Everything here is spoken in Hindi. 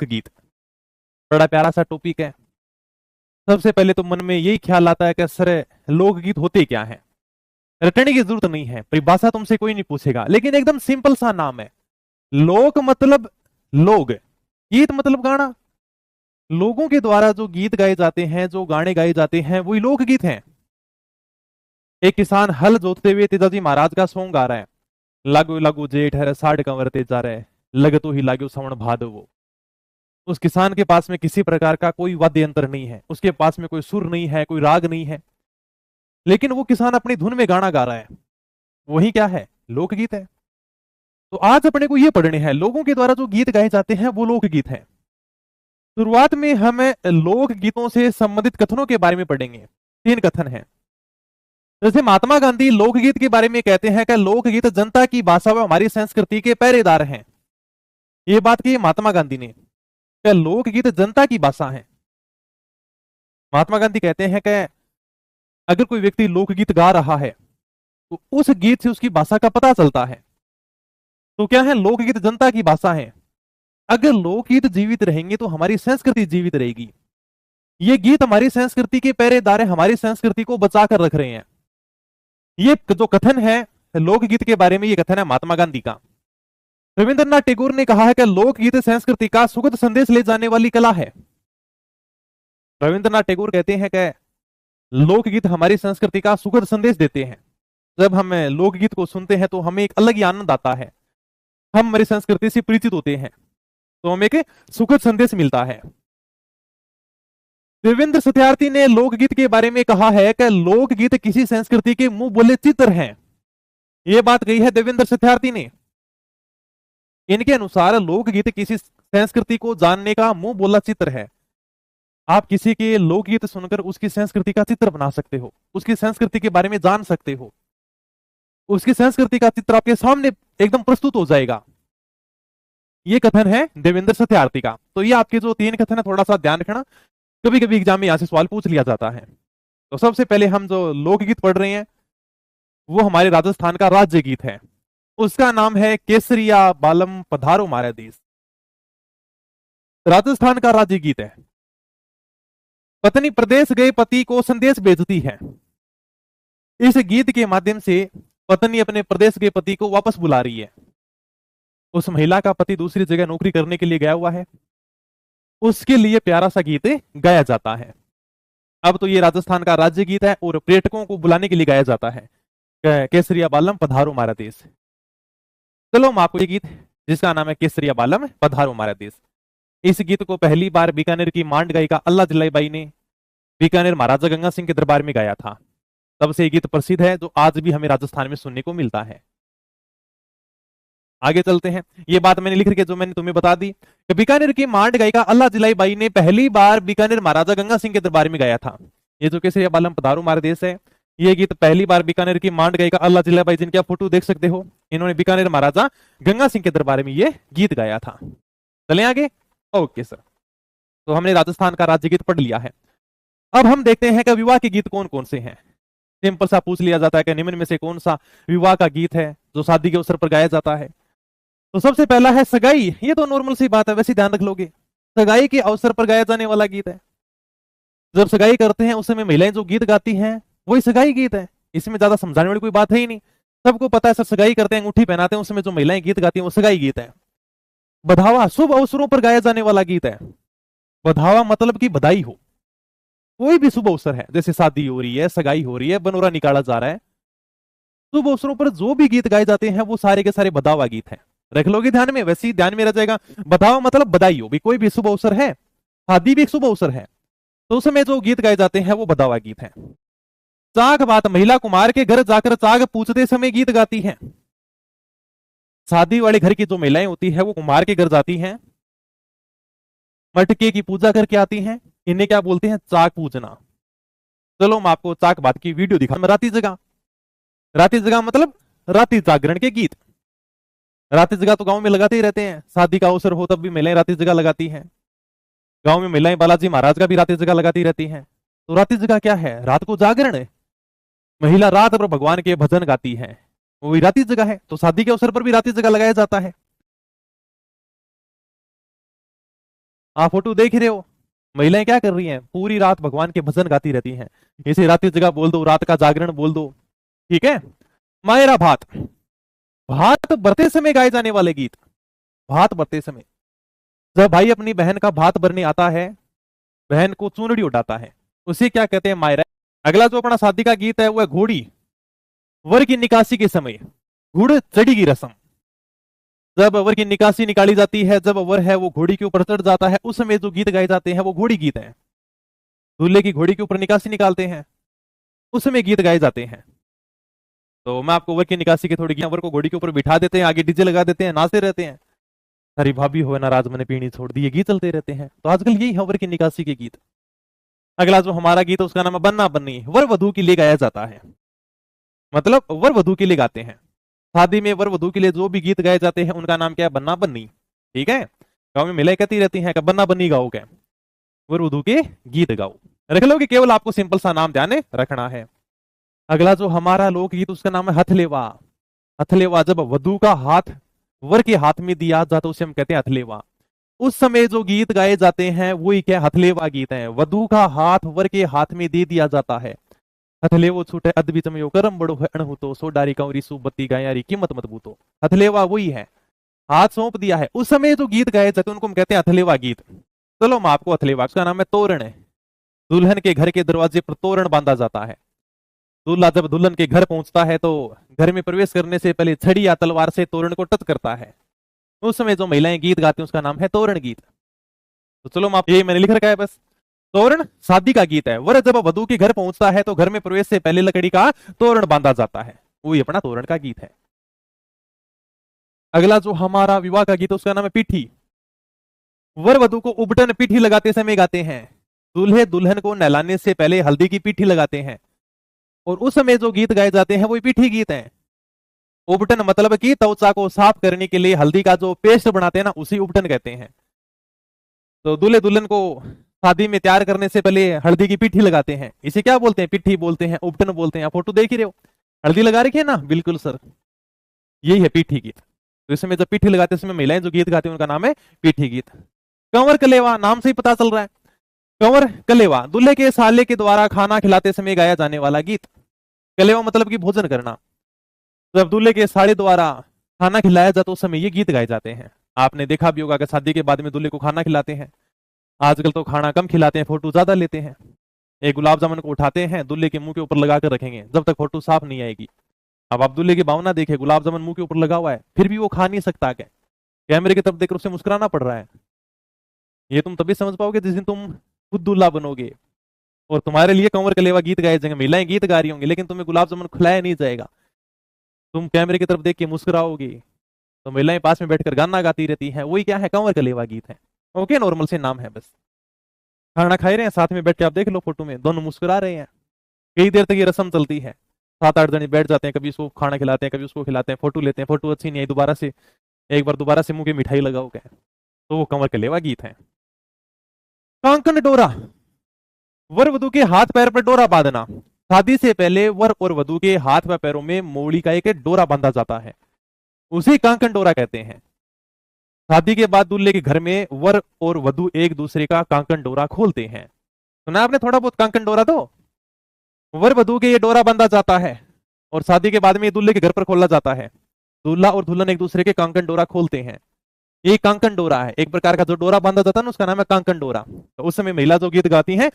गीत बड़ा प्यारा सा टॉपिक है। सबसे पहले तो मन में यही ख्याल आता है कि सर लोकगीत होते क्या हैं। रटने की जरूरत नहीं है, परिभाषा तुमसे कोई नहीं पूछेगा, लेकिन एकदम सिंपल सा नाम है। लोक मतलब लोग, गीत मतलब गाना। लोगों के द्वारा जो गीत गाए जाते हैं, जो गाने गाए जाते हैं, वही लोकगीत हैं। एक किसान हल जोतते हुए तेजाजी महाराज का सॉन्ग गा रहा है। लागू लागू जेठ है साठ कंवर तेजा रहे, लग तो ही लागू श्रवण भादवो। उस किसान के पास में किसी प्रकार का कोई वाद्य यंत्र नहीं है, उसके पास में कोई सुर नहीं है, कोई राग नहीं है, लेकिन वो किसान अपनी धुन में गाना गा रहा है। वही क्या है? लोकगीत है। तो आज अपने को ये पढ़ने हैं, लोगों के द्वारा जो गीत गाए जाते हैं वो लोकगीत हैं। शुरुआत में हमें लोकगीतों से संबंधित कथनों के बारे में पढ़ेंगे। 3 कथन हैं। जैसे महात्मा गांधी लोकगीत के बारे में कहते हैं कि लोकगीत जनता की भाषा व हमारी संस्कृति के पहरेदार हैं। ये बात की महात्मा गांधी ने, कि लोकगीत जनता की भाषा है। महात्मा गांधी कहते हैं कि अगर कोई व्यक्ति लोकगीत गा रहा है तो उस गीत से उसकी भाषा का पता चलता है। तो क्या है? लोकगीत जनता की भाषा है। अगर लोकगीत जीवित रहेंगे तो हमारी संस्कृति जीवित रहेगी। ये गीत हमारी संस्कृति के पहरेदार है, हमारी संस्कृति को बचा कर रख रहे हैं। ये जो कथन है लोकगीत के बारे में, ये कथन है महात्मा गांधी का। रविंद्रनाथ टैगोर ने कहा है कि लोकगीत संस्कृति का सुखद संदेश ले जाने वाली कला है। रविंद्रनाथ टैगोर कहते हैं कि लोकगीत हमारी संस्कृति का सुखद संदेश देते हैं। जब हम लोकगीत को सुनते हैं तो हमें एक अलग ही आनंद आता है, हम हमारी संस्कृति से परिचित होते हैं, तो हमें एक सुखद संदेश मिलता है। देवेंद्र सत्यार्थी ने लोकगीत के बारे में कहा है कि लोकगीत किसी संस्कृति के मुंह बोले चित्र हैं। यह बात कही है देवेंद्र सत्यार्थी ने। इनके अनुसार लोकगीत किसी संस्कृति को जानने का मुंह बोला चित्र है। आप किसी के लोकगीत सुनकर उसकी संस्कृति का चित्र बना सकते हो, उसकी संस्कृति के बारे में जान सकते हो, उसकी संस्कृति का चित्र आपके सामने एकदम प्रस्तुत हो जाएगा। ये कथन है देवेंद्र सत्यार्थी का। तो ये आपके जो 3 कथन है, थोड़ा सा ध्यान रखना, कभी कभी एग्जाम में यहां से सवाल पूछ लिया जाता है। तो सबसे पहले हम जो लोकगीत पढ़ रहे हैं वो हमारे राजस्थान का राज्य गीत है। उसका नाम है केसरिया बालम पधारो मारा देश। राजस्थान का राज्य गीत है। पत्नी प्रदेश गए पति को संदेश भेजती है। इस गीत के माध्यम से पत्नी अपने प्रदेश के पति को वापस बुला रही है। उस महिला का पति दूसरी जगह नौकरी करने के लिए गया हुआ है, उसके लिए प्यारा सा गीत गाया जाता है। अब तो ये राजस्थान का राज्य गीत है और पर्यटकों को बुलाने के लिए गाया जाता है, केसरिया बालम पधारो मारा देश। चलो हम आपको ये गीत जिसका नाम है केसरिया बालम पधारो मारा देश, इस गीत को पहली बार बीकानेर की मांड गायिका अल्लाह जलाई बाई ने बीकानेर महाराजा गंगा सिंह के दरबार में गाया था। तब से ये गीत प्रसिद्ध है, जो आज भी हमें राजस्थान में सुनने को मिलता है। आगे चलते हैं। ये बात मैंने लिख के जो मैंने तुम्हें बता दी कि बीकानेर की मांड गायिका अल्लाह जलाई बाई ने पहली बार बीकानेर महाराजा गंगा सिंह के दरबार में गाया था। ये जो केसरिया बालम पधारो मारा देश है, ये गीत पहली बार बीकानेर की मांड गायिका अल्लाह जलाई बाई, जिनकी आप फोटो देख सकते हो, इन्होंने बीकानेर महाराजा गंगा सिंह के दरबार में ये गीत गाया था। चले आगे। ओके सर, तो हमने राजस्थान का राज्य गीत पढ़ लिया है। अब हम देखते हैं कि विवाह के गीत कौन कौन से हैं। सिंपल सा पूछ लिया जाता है कि निम्न में से कौन सा विवाह का गीत है जो शादी के अवसर पर गाया जाता है। तो सबसे पहला है सगाई। ये तो नॉर्मल सी बात है, वैसे ध्यान रख लोगे। सगाई के अवसर पर गाया जाने वाला गीत है। जब सगाई करते हैं उस समय महिलाएं जो गीत गाती हैं वही सगाई गीत है। इसमें ज्यादा समझाने वाली कोई बात है ही नहीं, सबको पता है। सब सगाई करते हैं, अंगूठी पहनाते हैं, उसमें जो महिलाएं गीत गाती हैं वो सगाई गीत है। बधावा शुभ अवसरों पर गाया जाने वाला गीत है। बधावा मतलब कि बधाई हो, कोई भी शुभ अवसर है, जैसे शादी हो रही है, सगाई हो रही है, बनोरा निकाला जा रहा है, शुभ अवसरों पर जो भी गीत गाए जाते हैं वो सारे के सारे बधावा गीत हैं। रख लोगे ध्यान में, वैसे ही ध्यान में रह जाएगा। बधावा मतलब बधाई हो भी, कोई भी शुभ अवसर है, शादी भी एक शुभ अवसर है, तो उसमें जो गीत गाए जाते हैं वो बधावा गीत है। चाक बात, महिला कुमार के घर जाकर चाक पूछते समय गीत गाती हैं। शादी वाले घर की जो महिलाएं होती है वो कुमार के घर जाती हैं, मटके की पूजा करके आती हैं। इन्हें क्या बोलते हैं? चाक पूजना। चलो हम आपको चाक बात की वीडियो दिखा। राती जगह, राती जगह मतलब राती जागरण के गीत। राती जगह तो गांव में लगाते ही रहते हैं, शादी का अवसर हो तब भी महिलाएं राती जगह लगाती हैं। गांव में महिलाएं बालाजी महाराज का भी राती जगह लगाती रहती हैं। तो राती जगह क्या है? रात को जागरण है, महिला रात भर भगवान के भजन गाती है, वो भी राती जगह है। तो शादी के अवसर पर भी राती जगह लगाया जाता है। आप फोटो देख रहे हो, महिलाएं क्या कर रही हैं, पूरी रात भगवान के भजन गाती रहती हैं। इसे रात्रि जगह बोल दो, रात का जागरण बोल दो, ठीक है। मायरा भात, भात भरते समय गाए जाने वाले गीत। भात भरते समय जब भाई अपनी बहन का भात भरने आता है, बहन को चूनड़ी उठाता है, उसे क्या कहते हैं, मायरा। अगला जो अपना शादी का गीत है वो है घोड़ी। वर की निकासी के समय घुड़ चढ़ी की रस्म, जब वर की निकासी निकाली जाती है, जब वर है वो घोड़ी के ऊपर चढ़ जाता है, उस समय जो गीत गाए जाते हैं वो घोड़ी गीत है। दूल्हे की घोड़ी के ऊपर निकासी निकालते हैं, उस समय गीत गाए जाते हैं। तो मैं आपको वर की निकासी के थोड़ी, वर को घोड़ी के ऊपर बिठा देते हैं, आगे डीजे लगा देते हैं, नाचते रहते हैं, अरे भाभी हो नाराज मैंने पीनी छोड़ दी, ये गीत चलते रहते हैं। तो आजकल यही है वर की निकासी के गीत। अगला जो हमारा गीत है उसका नाम है बन्ना बन्नी। वर वधू के लिए गाया जाता है, मतलब वर वधू के लिए गाते हैं। शादी में वर वधू के लिए जो भी गीत गाए जाते हैं उनका नाम क्या है, बन्ना बन्नी, ठीक है। गाँव में महिलाएं कहती रहती हैं कि बन्ना बन्नी गाओ, क्या वर वधू के गीत गाओ। रख लो कि केवल आपको सिंपल सा नाम ध्यान रखना है। अगला जो हमारा लोकगीत उसका नाम है हथलेवा। हथलेवा, जब वधू का हाथ वर के हाथ में दिया जाता है उसे हम कहते हैं हथलेवा। उस समय जो गीत गाए जाते हैं वही क्या, हथलेवा गीत है। वधू का हाथ वर के हाथ में दे दिया जाता है। हथलेवो छूटे अद्वित में करम बड़ो है अणहु तो सो डारी कंवरी सुबत्ती गायारी कीमत मत बूतो। हथलेवा वही है, हाथ सौंप दिया है। उस समय जो गीत गाए जाते हैं उनको हम कहते हैं हथलेवा गीत। चलो मैं आपको हथलेवा, उसका नाम है तोरण। है दुल्हन के घर के दरवाजे पर तोरण बांधा जाता है। दूल्हा जब दुल्हन के घर पहुंचता है तो घर में प्रवेश करने से पहले छड़ी या तलवार से तोरण को टच करता है। उस समय जो महिलाएं गीत गाती हैं उसका नाम है तोरण गीत। तो चलो मैं ये मैंने लिख रखा है बस। तोरण शादी का गीत है। वर जब वधू के घर पहुंचता है तो घर में प्रवेश से पहले लकड़ी का तोरण बांधा जाता है, वही अपना तोरण का गीत है। अगला जो हमारा विवाह का गीत है उसका नाम है पीठी। वर वधू को उबटन पीठी लगाते समय गाते हैं। दूल्हे दुल्हन को नहलाने से पहले हल्दी की पीठी लगाते हैं, और उस समय जो गीत गाए जाते हैं वही पीठी गीत हैं। उबटन मतलब कि त्वचा को साफ करने के लिए हल्दी का जो पेस्ट बनाते हैं ना, उसी उबटन कहते हैं। तो दूल्हे दुल्हन को शादी में तैयार करने से पहले हल्दी की पीठी लगाते हैं, इसे क्या बोलते हैं, पिट्ठी बोलते हैं, उबटन बोलते हैं। आप फोटो देख ही रहे हो, हल्दी लगा रखी है ना, बिल्कुल सर, यही है पीठी गीत। तो इसमें जब पीठी लगाते हैं, महिलाएं जो गीत गाती हैं उनका नाम है पीठी गीत। कंवर कलेवा, नाम से ही पता चल रहा है। कंवर कलेवा दूल्हे के साले के द्वारा खाना खिलाते समय गाया जाने वाला गीत। कलेवा मतलब कि भोजन करना। जब दूल्हे के साले द्वारा खाना खिलाया जाता उस समय ये गीत गाए जाते हैं। आपने देखा भी होगा कि शादी के बाद में दूल्हे को खाना खिलाते हैं। आजकल तो खाना कम खिलाते हैं, फोटो ज्यादा लेते हैं। एक गुलाब जामुन को उठाते हैं, दूल्हे के मुंह के ऊपर लगा कर रखेंगे जब तक फोटो साफ नहीं आएगी। अब आप दूल्हे की भावना देखे, गुलाब जामुन मुंह के ऊपर लगा हुआ है फिर भी वो खा नहीं सकता, क्या कैमरे की तरफ देखकर उसे मुस्कुराना पड़ रहा है। ये तुम तभी समझ पाओगे जिस दिन तुम खुद दूल्हा बनोगे और तुम्हारे लिए कंवर कलेवा गीत गाए जाएंगे, महिलाएं गीत गा रही होंगी, लेकिन तुम्हें गुलाब जामुन खिलाया नहीं जाएगा। तुम कैमरे की तरफ देख के मुस्कुराओगी तो महिलाएं पास में बैठकर गाना गाती रहती हैं, वही क्या है, कंवर कलेवा गीत है। ओके, नॉर्मल से नाम है बस। खाना खा रहे हैं साथ में बैठ के, आप देख लो फोटो में दोनों मुस्कुरा रहे हैं। कई देर तक ये रस्म चलती है, 7-8 जने बैठ जाते हैं, कभी उसको खाना खिलाते हैं, कभी उसको खिलाते हैं, फोटो लेते हैं, फोटो अच्छी नहीं आई दोबारा से, एक बार दोबारा से मुंह की मिठाई लगाओ, क्या तो वो कंवर कलेवा गीत है। कांकन डोरा, वर वधू के हाथ पैर पर डोरा बांधना। शादी से पहले वर और वधू के हाथ व पैरों में मूली का एक डोरा बांधा जाता है, उसे कांकन डोरा कहते हैं। शादी के बाद दूल्हे के घर में वर और वधू एक दूसरे का कांकन डोरा खोलते हैं। सुना आपने थोड़ा बहुत कांकन डोरा? तो वर वधू के ये डोरा बांधा जाता है और शादी के बाद में दूल्हे के घर पर खोला जाता है। दूल्हा और दुल्हन एक दूसरे के कांकन डोरा खोलते हैं। ये कांकन डोरा है, एक प्रकार का जो डोरा बांधा जाता है ना उसका नाम है कांकन डोरा। तो उस समय महिला जो गीत गाती हैं